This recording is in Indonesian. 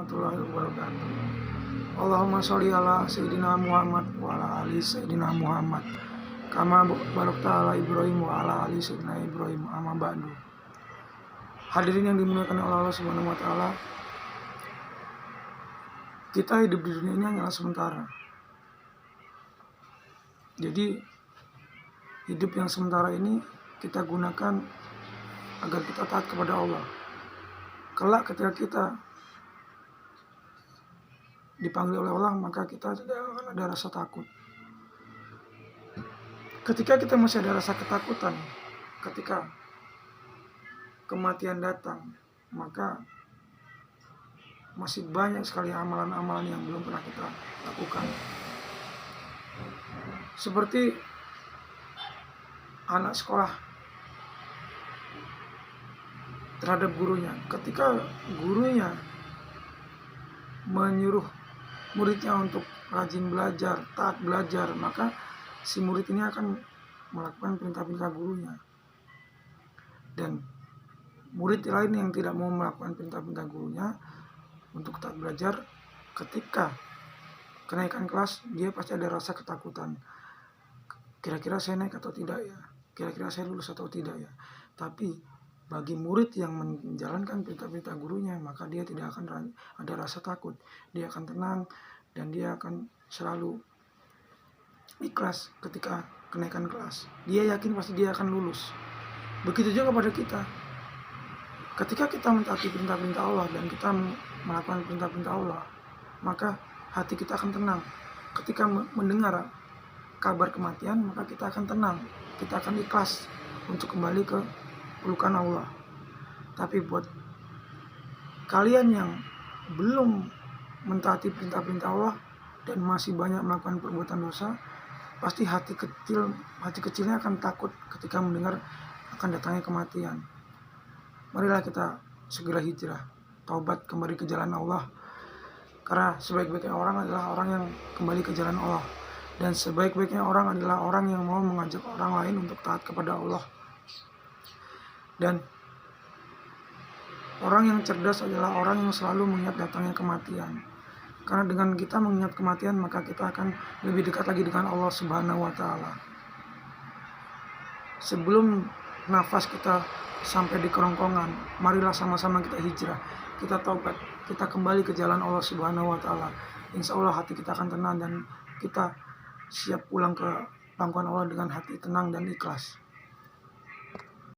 warahmatullahi wabarakatuh. Allahumma sholli ala Sayyidina Muhammad wa ala ali Sayyidina Muhammad kama barakta ala Ibrahim wa ala ali Sayyidina Ibrahim, amma ba'du. Hadirin yang dimuliakan oleh Allah Subhanahu wa taala, kita hidup di dunia ini hanyalah sementara. Jadi hidup yang sementara ini kita gunakan agar kita taat kepada Allah. Kelak ketika kita dipanggil oleh Allah, maka kita tidak akan ada rasa takut. Ketika kita masih ada rasa ketakutan, ketika kematian datang, maka masih banyak sekali amalan-amalan yang belum pernah kita lakukan. Seperti anak sekolah terhadap gurunya. Ketika gurunya menyuruh muridnya untuk rajin belajar, taat belajar, maka si murid ini akan melakukan perintah-perintah gurunya. Dan murid lain yang tidak mau melakukan perintah-perintah gurunya untuk taat belajar, ketika kenaikan kelas, dia pasti ada rasa ketakutan. Kira-kira saya naik atau tidak ya? Kira-kira saya lulus atau tidak ya? Tapi bagi murid yang menjalankan perintah-perintah gurunya, maka dia tidak akan ada rasa takut. Dia akan tenang dan dia akan selalu ikhlas ketika kenaikan kelas. Dia yakin pasti dia akan lulus. Begitu juga pada kita. Ketika kita mentaati perintah-perintah Allah dan kita melakukan perintah-perintah Allah, maka hati kita akan tenang. Ketika mendengar kabar kematian, maka kita akan tenang. Kita akan ikhlas untuk kembali ke pelukan Allah. Tapi buat kalian yang belum mentaati perintah-perintah Allah dan masih banyak melakukan perbuatan dosa, pasti hati kecilnya akan takut ketika mendengar akan datangnya kematian. Marilah kita segera hijrah, taubat, kembali ke jalan Allah. Karena sebaik-baiknya orang adalah orang yang kembali ke jalan Allah, dan sebaik-baiknya orang adalah orang yang mau mengajak orang lain untuk taat kepada Allah. Dan orang yang cerdas adalah orang yang selalu mengingat datangnya kematian. Karena dengan kita mengingat kematian, maka kita akan lebih dekat lagi dengan Allah Subhanahu wa taala. Sebelum nafas kita sampai di kerongkongan, marilah sama-sama kita hijrah, kita taubat, kita kembali ke jalan Allah Subhanahu wa taala. Insya Allah hati kita akan tenang dan kita siap pulang ke pangkuan Allah dengan hati tenang dan ikhlas.